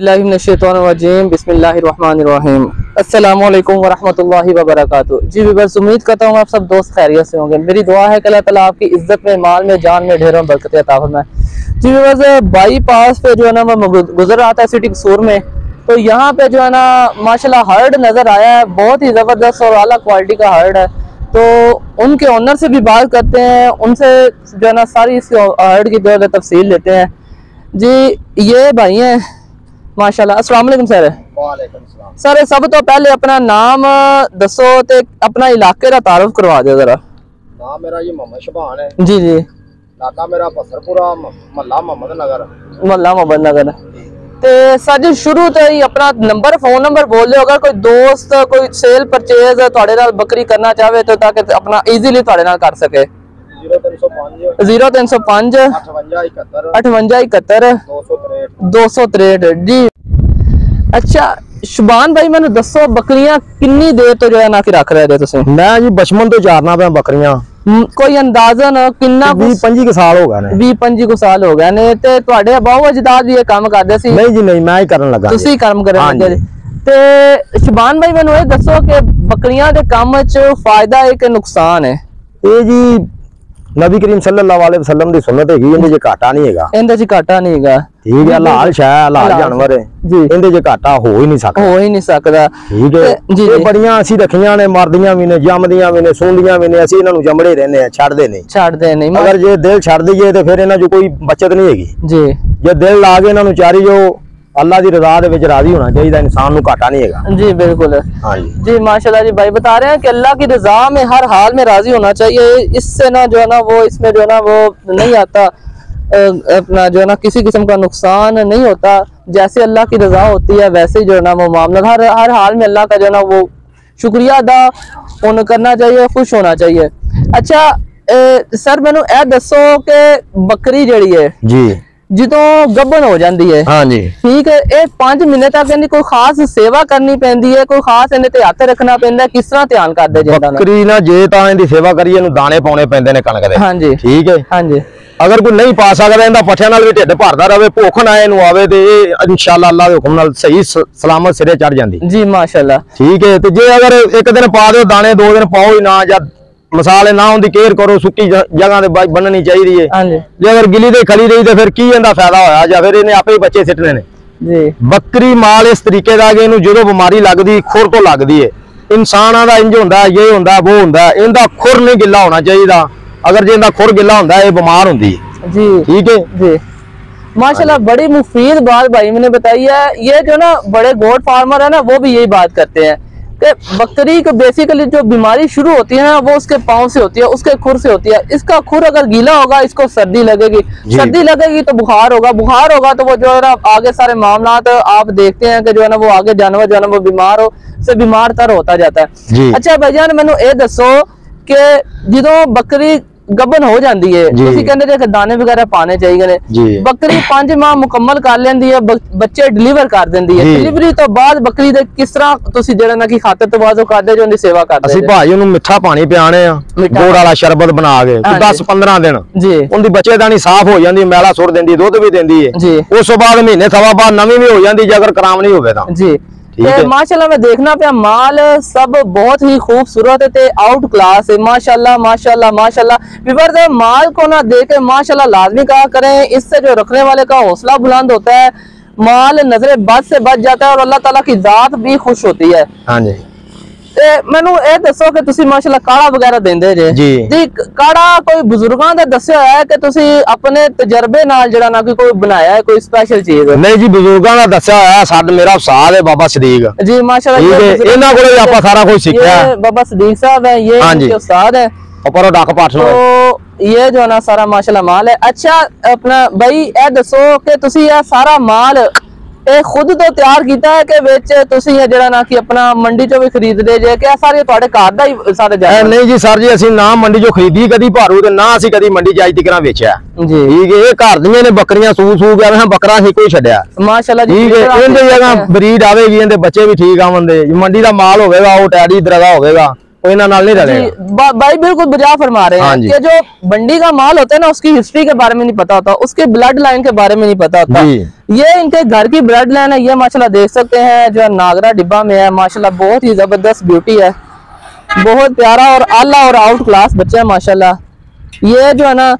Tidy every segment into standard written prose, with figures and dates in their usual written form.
बिस्मिल्लाहिर्रहमानिर्रहीम बिस्मिल्लाहिर्रहमानिर्रहीम अस्सलामुअलैकुम वरहमतुल्लाहि वबरकातुहू। जी व्यूअर्स, उम्मीद करता हूँ आप सब दोस्त खैरियत से होंगे। मेरी दुआ है कि अल्लाह ताला आपकी इज्जत में, माल में, जान में ढेरों बरकतें अता फरमाए। जी व्यूअर्स, बाईपास पे जो है ना मैं गुजर रहा था सिटी कसूर में, तो यहाँ पे जो है ना माशाल्लाह हर्ड नज़र आया है। बहुत ही ज़बरदस्त और आला क्वालिटी का हर्ड है। तो उनके ओनर से भी बात करते हैं, उनसे जो है ना सारी इस हर्ड की जो है तफसील लेते हैं। जी ये भाई हैं माशाल्लाह। अस्सलाम वालेकुम सर। वालेकुम सलाम। सर सब तो पहले अपना नाम दसो ते अपना इलाके का तारुफ करवा दो जरा। नाम मेरा जी मोहम्मद शबान है। जी जी। इलाका मेरा पसरपुरा, महला मोहम्मद नगर। महला मोहम्मद नगर। ते सर जी शुरू तो ही अपना नंबर, फोन नंबर बोल दो। अगर कोई दोस्त कोई सेल परचेज तुहाडे नाल बकरी करना चाहे तो ताकि अपना इजीली तुहाडे नाल कर सके। 0305 58 71 263 जी। अच्छा शुबान भाई मैंने दसो बकरियां कितनी देर तो जो है ना कि रख रहे थे तुसी? मैं जी बचपन तो चारना पे बकरियां। कोई अंदाजन कितना? 20-25 साल हो गए ने। 20-25 साल हो गए ने। ते तुहाडे बाऊ अजदाद भी ये काम करदे सी? नहीं जी नहीं, मैं ही करन लगा। तुसी काम करन लगे। ते शुबान भाई मैनू ये दसो कि बकरियां दे काम च फायदा है कि नुकसान है? ये जी नबी करीम सल्लल्लाहु अलैहि वसल्लम दी सुन्नत है, इनदे च घाटा नहीं हैगा। इनदे च घाटा नहीं हैगा। ठीक है, हलाल शै, हलाल जानवर है जी, इनदे च घाटा हो ही नहीं सकदा। हो ही नहीं सकदा। ठीक है जी। ये बड़ियां ਅਸੀਂ रखियां ने, मरदियां भी ने, जमदियां भी ने, सूंदियां भी ने। ਅਸੀਂ ਇਹਨਾਂ ਨੂੰ ਜੰਮੜੇ ਰਹਿੰਦੇ ਆ, ਛੱਡਦੇ ਨਹੀਂ। ਛੱਡਦੇ ਨਹੀਂ। अगर जे दिल छड़ दईए तो फिर ਇਹਨਾਂ 'ਚ ਕੋਈ बचत नहीं हैगी जी। जे दिल ला के ਇਹਨਾਂ ਨੂੰ ਚਾਰੀ ਜੋ अल्लाह की रजा दे विच राजी होना चाहिए, इंसान नूं घाटा नहीं हैगा। जी बिल्कुल। हाँ जी जी माशाल्लाह। जी भाई बता रहे हैं कि अल्लाह की रजा में हर हाल में राजी होना चाहिए। इससे ना जो है ना वो इसमें जो है ना वो नहीं आता अपना जो है ना किसी किस्म का नुकसान नहीं होता। जैसे अल्लाह की रजा होती है वैसे ही जो है ना वो मामला हर हाल में अल्लाह का जो है ना वो शुक्रिया अदा करना चाहिए, खुश होना चाहिए। अच्छा सर मैनू ए दसो कि बकरी जड़ी है जी जो गब्बन हो जाती है, हाँ जी ठीक है, ये 5 महीने तक इन्हें कोई खास सेवा करनी पैंदी है, कोई खास इन्हें ते हथ रखना पैंदा है, किस तरह ध्यान करदे जिंदा ना? बकरी ना जे तां इहदी सेवा करिए इहनूं दाने पाउणे पैंदे ने कणक दे। हाँ जी ठीक है। हाँ जी। अगर कोई नहीं पा सकदा इहदा पट्ठियां नाल भी ढिड भरदा रहे, भुख ना इहनूं आवे ते इंशाअल्लाह अल्लाह दे हुक्म नाल सही सलामत सिरे चढ़ जांदी। जी माशाअल्लाह। ठीक है। ते जे अगर एक दिन पा दो दाने, 2 दिन पाओ ही ना, या मसाले ना उनकी केयर करो, सुक्की जगह ते बननी चाहिए है। जे अगर गिली ते खली रही तो फिर की इहदा फायदा होया, या फिर इहने आपे ही बच्चे सिटने ने। जी। बकरी माल इस तरीके दा कि इहनूं जदों बीमारी लगदी खुर तो लगदी है। इंसानां दा इंज हुंदा, ये हुंदा, वो हुंदा, इहदा खुर नहीं गिला होना चाहिए। अगर जे इहदा खुर गिला हुंदा ये बीमार हुंदी है। जी ठीक है जी। माशाल्लाह बड़ी मुफीद बात भाई मैंने बताई है। ये जो ना बड़े गोट फार्मर है ना वो भी यही बात करते हैं कि बकरी को बेसिकली जो बीमारी शुरू होती है ना वो उसके पाँव से होती है, उसके खुर से होती है। इसका खुर अगर गीला होगा इसको सर्दी लगेगी, सर्दी लगेगी तो बुखार होगा, बुखार होगा तो वो जो है ना आगे सारे मामला आप देखते हैं कि जो है ना वो आगे जानवर जो है ना वो बीमार हो से बीमार तर होता जाता है। अच्छा भाईजान मैनू ये दसो कि जो बकरी गबन हो जाती है, कहते दाने वगैरह पाने चाहिए ने, बकरी 5 माह मुकम्मल कर लेंदी है, बच्चे डिलीवर कर देंदी है, डिलीवरी तो बाद बकरी दे किस तरह तुसी जेड़ा ना की खातिर तवाज़ो करदे जो उनकी सेवा करदे? ਅਸੀਂ ਭਾਈ ਉਹਨੂੰ ਮਿੱਠਾ ਪਾਣੀ ਪਿਆਣੇ ਆ, ਗੋੜ ਵਾਲਾ ਸ਼ਰਬਤ ਬਣਾ ਕੇ 10-15 ਦਿਨ ਜੀ ਉਹਦੀ ਬੱਚੇਦਾਨੀ ਸਾਫ਼ ਹੋ ਜਾਂਦੀ, ਮੈਲਾ ਸੁੱਟ ਦਿੰਦੀ, ਦੁੱਧ ਵੀ ਦਿੰਦੀ ਹੈ ਜੀ। ਉਸ ਤੋਂ ਬਾਅਦ ਮਹੀਨੇ ਸਵਾ ਬਾਅਦ ਨਵੀਂ ਵੀ ਹੋ ਜਾਂਦੀ ਜੇ ਅਗਰ ਕਰਾਮ नहीं ਹੋਵੇ ਤਾਂ ਜੀ। माशाल्लाह मैं देखना पे माल सब बहुत ही खूबसूरत है, आउट क्लास है। माशाल्लाह माशाल्लाह माशाल्लाह। व्यूअर्स माल को ना देखे माशाल्लाह लाजमी कहा करें, इससे जो रखने वाले का हौसला बुलंद होता है, माल नजरे बद से बच जाता है और अल्लाह ताला की जात भी खुश होती है। हाँ जी। मैनू ये दसो कि तुसी माशाल्लाह काढ़ा वगैरह देंदे जे जी, काढ़ा कोई बुजुर्गां दा दस्सिया है कि तुसी अपने तजर्बे नाल जेड़ा ना कोई बनाया है कोई स्पेशल चीज? नहीं जी, बुजुर्गां दा दस्सिया है। साड मेरा उस्ताद है बाबा सदीक जी माशाल्लाह, इन्हां कोले आपां सारा कुछ सीखिया। बाबा सदीक साहब है ये, इनके उस्ताद है ऊपर डाक पाठ। तो ये जो ना सारा माशाल्लाह माल है। अच्छा अपना भाई ए दसो कि तुसी ये सारा माल खुद तो तैयार किया है कि विच तुसी जेड़ा ना कि अपना मंडी चो भी खरीददे जे कि सारे तुहाडे घर दा ही सारे जा? नहीं जी सर जी, ਅਸੀਂ ना मंडी चो खरीदी कदी भारू ते ना ਅਸੀਂ कदी मंडी जाई तिकरा बेचा जी। ठीक है। ये घर ਦੀਆਂ ਨੇ ਬੱਕਰੀਆਂ ਸੂ ਗਿਆ ਮੈਂ ਬੱਕਰਾ ਹੀ ਕੋਈ ਛੱਡਿਆ ਮਾਸ਼ਾਅੱਲਾ ਜੀ। ਠੀਕ ਹੈ। ਇਹਦੇ ਜਗ੍ਹਾ ਬਰੀਡ ਆਵੇਗੀ, ਇਹਦੇ ਬੱਚੇ ਵੀ ਠੀਕ ਆਵਣਦੇ, ਮੰਡੀ ਦਾ ਮਾਲ ਹੋਵੇਗਾ, ਉਹ ਟੈਡੀ ਦਰਗਾ ਹੋਵੇਗਾ, इन्हां नाल नहीं रलेगा। भाई बिल्कुल बजा फरमा रहे हैं कि जो मंडी का माल होता है ना, उसकी हिस्ट्री के बारे में नहीं पता होता, उसके ब्लड लाइन के बारे में नहीं पता होता। ये इनके घर की ब्लड लाइन है। ये माशाल्लाह देख सकते हैं जो नागरा डिब्बा में है, माशाल्लाह बहुत ही जबरदस्त ब्यूटी है, बहुत प्यारा और आला और आउट क्लास बच्चा है माशाल्लाह। ये जो है ना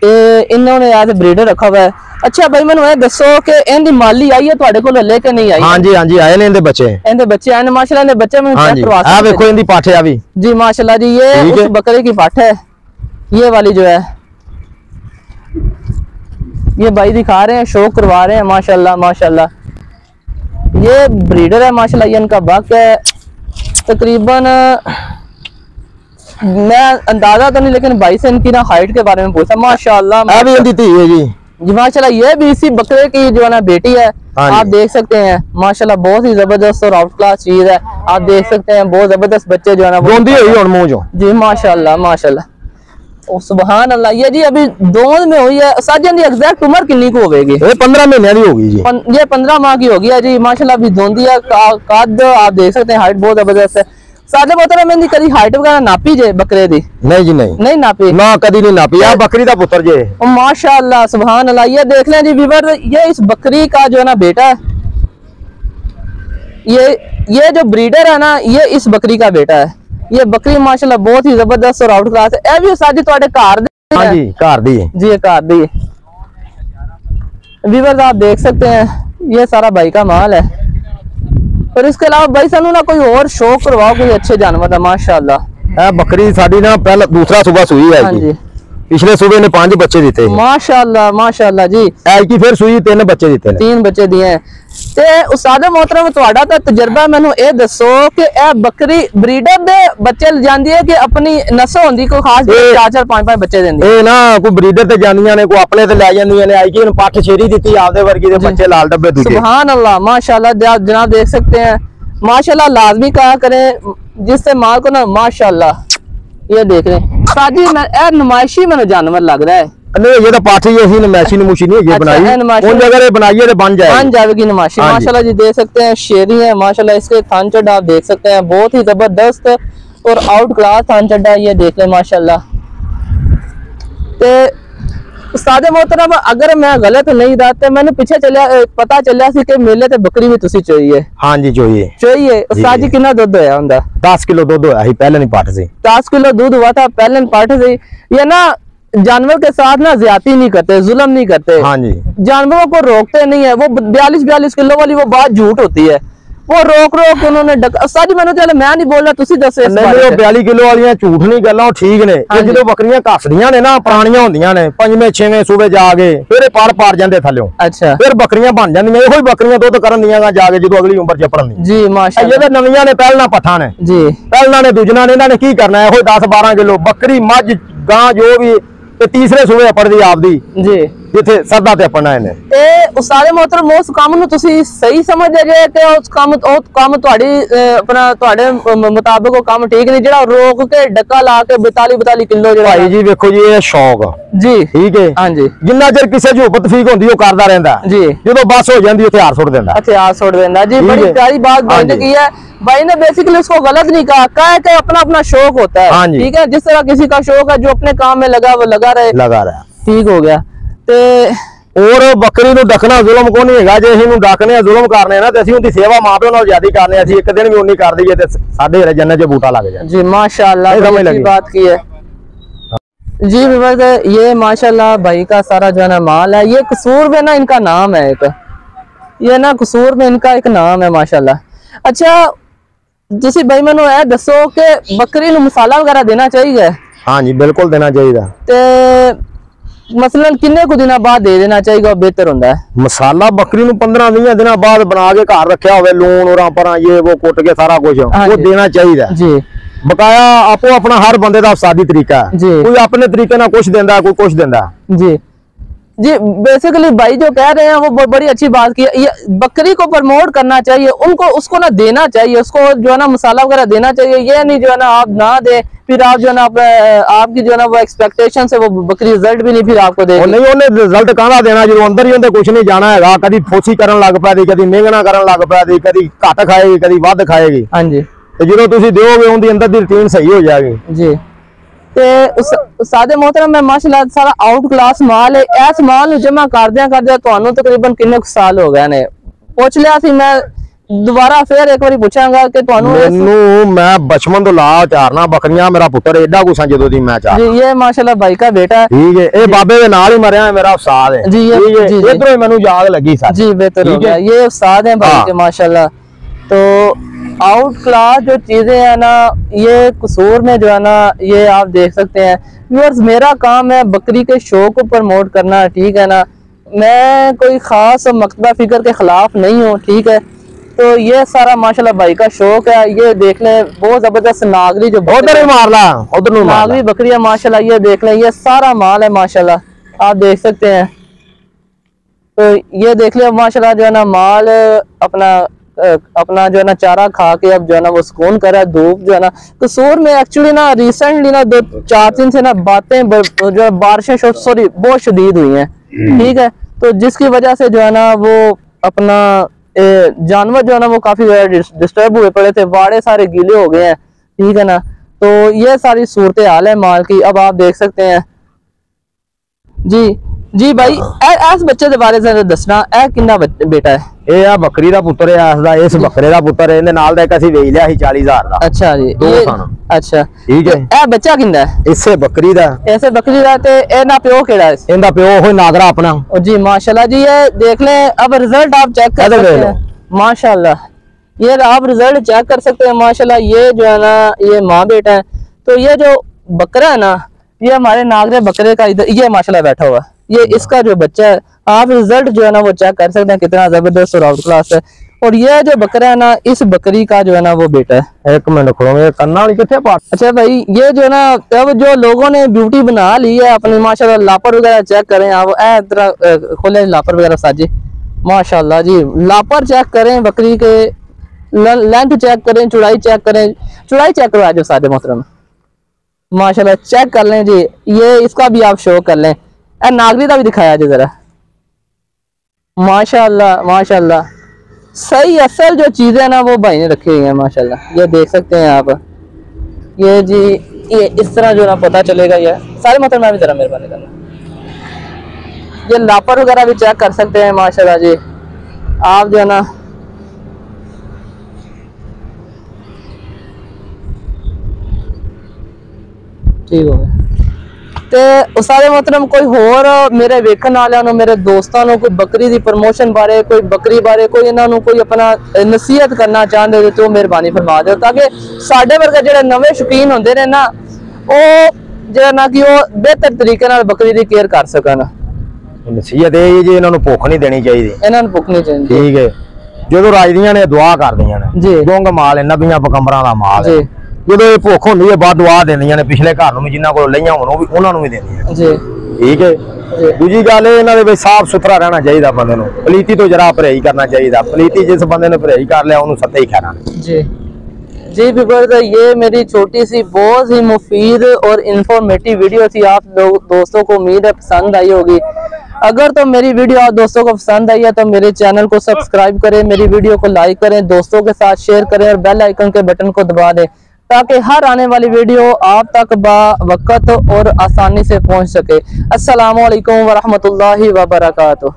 इन्होंने आज ब्रीडर रखा हुआ है। अच्छा भाई मैंने दसो कि इनकी माली आई है तुहाडे कोल लेके नहीं आई? हाँ जी आए ने, इनके बच्चे आए ने माशाल्लाह। इनके बच्चे मैं चेक करवा सकता हूं। देखो इनकी पाठ है अभी जी माशाल्लाह जी। ये उस बकरे की पाठ है, ये वाली जो है, ये भाई दिखा रहे हैं, शो करवा रहे हैं माशाल्लाह माशाल्लाह। ये ब्रीडर है माशाल्लाह। ये इनका बक है तकरीबन, मैं अंदाजा तो नहीं, लेकिन भाई से इनकी ना हाइट के बारे में पूछा माशाल्लाह। अभी इनकी थी है जी माशाल्लाह। ये भी इसी बकरे की जो है ना बेटी है। आप देख सकते हैं माशाल्लाह, बहुत ही जबरदस्त और आउट क्लास चीज है। आप देख सकते हैं बहुत जबरदस्त बच्चे जो है ना मुंह जो जी माशाल्लाह माशाल्लाह। ओ सुभान अल्लाह। ये जी अभी दोंद में हुई है। साजन दी एग्जैक्ट उम्र कितनी को होगी? ये 15 महीने की होगी जी। ये 15 माह की होगी जी माशाल्लाह। अभी धोंदी है, कद आप देख सकते हैं, हाइट बहुत जबरदस्त है। सादे मोहतरम में कभी हाइट वगैरह नापी जे बकरे दी? नहीं जी नहीं नापी ना, कभी नहीं नापी। यार बकरी का पुत्र जे माशाल्लाह सुभान अल्लाह। ये देख लें जी व्यूअर, ये इस बकरी का जो है ना बेटा है। ये जो ब्रीडर है ना, ये इस बकरी का बेटा है। ये बकरी माशाल्लाह बहुत ही जबरदस्त और आउट क्लास है। भी साजी तुहाडे घर दी? हां जी घर दी जी, ये घर दी। व्यूअर्स आप देख सकते हैं, ये सारा भाई का माल है। और इसके अलावा भाई सानू ना कोई और शौक करवाओ कोई अच्छे जानवर का माशाल्लाह। बकरी साडी ना पहला दूसरा सुबह सुई है जी। पिछले सुबह ने 5 बच्चे दिते माशाल्लाह माशाल्लाह जी। आज की फिर सुई 3 बच्चे दिते ने, 3 बच्चे दिए हैं। ते उस्ताद मोहतरम तुहाडा ता तजर्बा मैनू ए दसो कि ए बकरी ब्रीडर दे बच्चे ल जांदी है कि अपनी नस्ल होंदी कोई खास 4-4 5-5 बच्चे देंदी? ए ना कोई ब्रीडर ते जांदियां ने, कोई अपने ते ले जांदियां ने। आई की पठ छेरी दित्ती आपदे वर्गी दे बच्चे लाल डब्बे दूजे। सुभान अल्लाह माशाल्लाह। जनाब देख सकते हैं माशाल्लाह। लाजमी कहा करें जिससे माल को ना माशाल्लाह। ये देख रहे हैं साजी नुमाइशी मैंने जानवर लग रहा है। नहीं ये तो पाठी ही नमाइशी नमूशी नहीं है, बनाई उन जगह बनाइए तो बन जाएगी नमाइशी माशाल्लाह जी। देख सकते हैं शेरी है माशाल्लाह। इसके थान चड्डा आप देख सकते हैं, बहुत ही जबरदस्त और आउट क्लास थान चड्डा। ये देख लें माशाल्लाह। ते उस्ताद मोहतरम अगर मैं गलत नहीं था तो मैंने पीछे पता चलिया सी कि मेले ते बकरी भी तुसी चोई है? हां जी चोई है। उस्ताद जी कितना दूध होया हुंदा? 10 किलो दूध होया ही पहले नहीं पाठ से। 10 किलो दूध हुआ था पहले पाठ से। ये ना जानवर के साथ ना ज्यादती नहीं करते, जुल्म नहीं करते। हाँ जी जानवरों को रोकते नहीं है। वो 42 किलो वाली वो बात झूठ होती है। वो रोक उन्होंने साजी मैंने चल मैं नहीं बोल रहा, तुसी दसो। नहीं 42 किलो वाली झूठ नहीं गल्लां ठीक ने। जो बकरियां घसदियां ने ना पुरानियां होंदियां ने, 5वें 6वें सूबे जाके फिर पार जांदे थल्लों। अच्छा फिर बकरियां बन जांदियां। ਇਹੋ बकरियां दुध करन दियां जाके ਜਦੋਂ अगली उम्र चपड़न दी जी माशाअल्लाह। ये नवीਆਂ ने पहलना पठा ने जी, पहलना ने दूजना ने, इन्होंने की करना है? ਇਹੋ 10-12 किलो बकरी मझ गां जो भी तीसरे सूबे अपड़दी आपदी जी, जिथे सरदा ते अपना है। उस्ताद मोहतरम उस काम नूं तुसी सही समझदे जे कि उस काम तुहाडी अपना तुहाडे मुताबिक वो काम ठीक नहीं जेड़ा रोक के डक्का ला के 42 किलो जेड़ा? भाई जी देखो जी ये शौक जी ठीक है। हां जी जिन्ना चਿਰ ਕਿਸੇ जो तफीक होंदी ਉਹ करदा रहंदा जी, ਜਦੋਂ बस हो जांदी हथियार सुट देंदा जी। बड़ी प्यारी बात बन चुकी है। भाई ने बेसिकली उसको गलत नहीं कहा कि अपना शौक होता है ठीक है। जिस तरह किसी का शौक है जो अपने काम में लगा वो लगा रहा ठीक हो गया। ते और बकरी नूं डकना जुल्म को नहीं है। जे असीं नूं डकने जुल्म करने ना ते असीं उहदी सेवा मां प्यो नाल ज्यादा करने। असीं एक दिन भी उन्नी कर दईए ते साडे जन्नत च बूटा लग जाए जी माशाअल्लाह। अच्छी बात की है जी। ये माशाअल्लाह भाई का सारा जो है ना माल है। ये कसूर में ना इनका नाम है एक, ये ना कसूर में इनका एक नाम है माशाअल्लाह। अच्छा तुसी भाई मैनू ए दसो कि बकरी नूं मसाला वगैरह देना चाहिए? हाँ जी बिल्कुल देना चाहिए। ते मसलन किन्ने कुछ दिन बाद दे देना चाहिए बेहतर होता है? मसाला बकरी नूं 15-20 दिन बाद बना के घर रखा हो, लून और परा ये वो कुट के सारा कुछ वो देना चाहिए जी। बकाया आपो अपना हर बंदे का सादी तरीका है जी। कोई अपने तरीके ना कुछ देंदा, कोई कुछ देंदा जी जी। बेसिकली भाई जो कह रहे हैं वो बड़ी अच्छी बात की है। बकरी को प्रमोट करना चाहिए, उसको ना देना चाहिए, उसको जो है ना मसाला वगैरह देना चाहिए। ये नहीं जो है ना आप ना दे फिर आप जो है ना आपकी जो है ना वो एक्सपेक्टेशन से वो बकरी रिजल्ट भी नहीं फिर आपको देगी। नहीं उन्हें रिजल्ट कहना देना जो अंदर ही उन्हें कुछ नहीं जाना है। कभी फोसी करन लग पैदी, कभी मेंगना करन लग पैदी, कभी घट खाएगी, कभी वध खाएगी। हाँ जी ਤੇ ਜਦੋਂ ਤੁਸੀਂ ਦਿਓਗੇ ਉਹਦੀ ਅੰਦਰ ਦੀ ਰੂਟੀਨ ਸਹੀ ਹੋ ਜਾਏਗੀ ਜੀ। ਤੇ ਉਸਤਾਦ मोहतरम मैं माशाअल्लाह सारा आउट क्लास माल है, इस माल ਨੂੰ ਜਮਾ ਕਰਦਿਆਂ ਤੁਹਾਨੂੰ ਤਕਰੀਬਨ ਕਿੰਨੇ ਸਾਲ ਹੋ ਗਏ ਨੇ? ਪੁੱਛ ਲਿਆ ਸੀ ਮੈਂ, दोबारा फिर एक बार पूछांगा कि मैं बचपन तो ला चारना बकरियां, मेरा पुत्र एडा गुस्सा जदों दी मैं चार। जी ये माशाल्लाह भाई का बेटा है। ठीक है, ये बाबे दे नाल ही मरिया है, मेरा उस्ताद है। जी इधरों मैनू याद लगी सर। जी बेहतर हो गया, ये उस्ताद है भाई के माशाल्लाह। तो आउट क्लास जो चीजें है ना, ये कसूर में जो है ना, ये आप देख सकते हैं व्यूअर्स। मेरा काम है बकरी के शो को प्रमोट करना, ठीक है ना। मैं कोई खास मकतबा फिक्र के खिलाफ नहीं हूँ, ठीक है। तो ये सारा माशाल्लाह भाई का शौक है। ये देख लें बहुत जबरदस्त नागरी जो उधर ही मार ला, उधर नागरी बकरियां माशाल्लाह, ये देख लें, ये सारा माल है माशाल्लाह, आप देख सकते हैं। तो ये देख लें माशाल्लाह जो है ना, माल अपना जो है ना चारा खा के अब जो है ना वो सुकून कर रहा है। धूप जो है ना कसूर में एक्चुअली ना रिसेंटली ना 2-4 दिन से ना बातें जो बारिशें सॉरी बहुत शदीद हुई हैं, ठीक है। तो जिसकी वजह से जो है ना वो अपना जानवर जो है ना वो काफी डिस्टर्ब हुए पड़े थे, वाड़े सारे गीले हो गए हैं, ठीक है ना। तो ये सारी सूरत हाल है माल की, अब आप देख सकते हैं। जी जी भाई, इस बच्चे के बारे में दसना, ए किन्ना बेटा है? ये आ बकरी दा पुत्र है, इस बकरे दा पुत्र है, इहदे नाल दा ਅਸੀਂ ਵੇਚ ਲਿਆ ਸੀ 40000 ਦਾ। अच्छा जी, अच्छा ठीक है। ए बच्चा किंदा है? इसे बकरी दा, ऐसे बकरी दा। ते ए ना प्यो केड़ा है? इंदा प्यो होय नागरा अपना। जी माशाल्लाह जी, ये देख लें, अब रिजल्ट आप चेक कर सकते हैं माशाल्लाह। ये आप रिजल्ट चेक कर सकते हैं माशाल्लाह। ये जो है ना ये माँ बेटा है। तो ये जो बकरा है ना, ये हमारे नागरे बकरे का इधर ये माशाल्लाह बैठा हुआ, ये इसका जो बच्चा है। आप रिजल्ट जो है ना वो चेक कर सकते हैं, कितना जबरदस्त और आउट क्लास है। और ये जो बकरा है ना, इस बकरी का जो है ना वो बेटा है। एक मिनट खोलो, कन्ना कितने पार्ट। अच्छा भाई, ये जो है ना अब जो लोगों ने ब्यूटी बना ली है अपनी माशाल्लाह, लापर वगैरह चेक करें आप, खोले लापर वगैरह साजी माशाल्लाह जी, लापर चेक करें, बकरी के लेंथ चेक करें, चौड़ाई चेक करें, चौड़ाई चेक करो आज सादे मोहतरम माशाल्लाह, चेक कर लें जी। ये इसका भी आप शो कर लें, नागरी का भी दिखाया जी जरा, माशाल्लाह माशाल्लाह। सही असल जो चीजें ना वो भाई ने रखी हुई है माशाल्लाह, ये देख सकते हैं आप। ये जी ये इस तरह जो ना पता चलेगा, ये सारे मतलब मैं भी जरा मेहरबानी करना। ये लापर वगैरह भी चेक कर सकते हैं माशाल्लाह जी, आप जो है ना। ठीक हो गया। तो सारे मोहतरम कोई होर मेरे वेखन वालों, मेरे दोस्तों को कोई बकरी की प्रमोशन बारे, कोई बकरी बारे कोई इन्हों कोई अपना नसीहत करना चाहते हो तो मेहरबानी फरमा दो, ताकि साडे वर्गे जो नवे शौकीन होंगे ने ना, वो जो ना कि वो बेहतर तरीके नाल बकरी की केयर कर सकन। नसीहत ये जी, इन्हों भुख नहीं देनी चाहिए, इन्हों भुख नहीं चाहिए, ठीक है। जो राजदियां ने दुआ कर दियां ने जी, गुंग माल नबियां पैगंबरां दा माल है। ਜਦੋਂ ਇਹ ਭੁੱਖ ਹੁੰਦੀ ਹੈ ਬਾਅਦ ਦੁਆ ਦਿੰਦੀਆਂ ਨੇ, ਪਿਛਲੇ ਘਰ ਨੂੰ ਵੀ ਜਿਨ੍ਹਾਂ ਕੋਲ ਲਈਆਂ ਹੋਣ ਉਹ ਵੀ ਉਹਨਾਂ ਨੂੰ ਵੀ ਦਿੰਦੀਆਂ ਜੀ, ਠੀਕ ਹੈ। ਦੂਜੀ ਗੱਲ ਇਹਨਾਂ ਦੇ ਵਿੱਚ ਸਾਫ ਸੁਥਰਾ ਰਹਿਣਾ ਚਾਹੀਦਾ, ਬੰਦੇ ਨੂੰ ਪਲੀਤੀ ਤੋਂ ਜਰਾ ਪਰਹੇਜ਼ ਕਰਨਾ ਚਾਹੀਦਾ। ਪਲੀਤੀ जिस ਬੰਦੇ ने परहेज कर लिया ਉਹਨੂੰ ਸੱਤੇ ਹੀ ਖਾਣਾ जी जी बिल्कुल। ये मेरी छोटी सी बहुत ही मुफीद और इंफॉर्मेटिव वीडियो थी, आप लोग दोस्तों को उम्मीद है पसंद आई होगी। अगर तो मेरी वीडियो आप दोस्तों को पसंद आई है तो मेरे चैनल को सब्सक्राइब करें, मेरी वीडियो को लाइक करें, दोस्तों के साथ शेयर करें और बेल आइकन के बटन को दबा दें, ताकि हर आने वाली वीडियो आप तक बावक्त और आसानी से पहुंच सके। अस्सलामु अलैकुम वरहमतुल्लाहि वबरकातुह।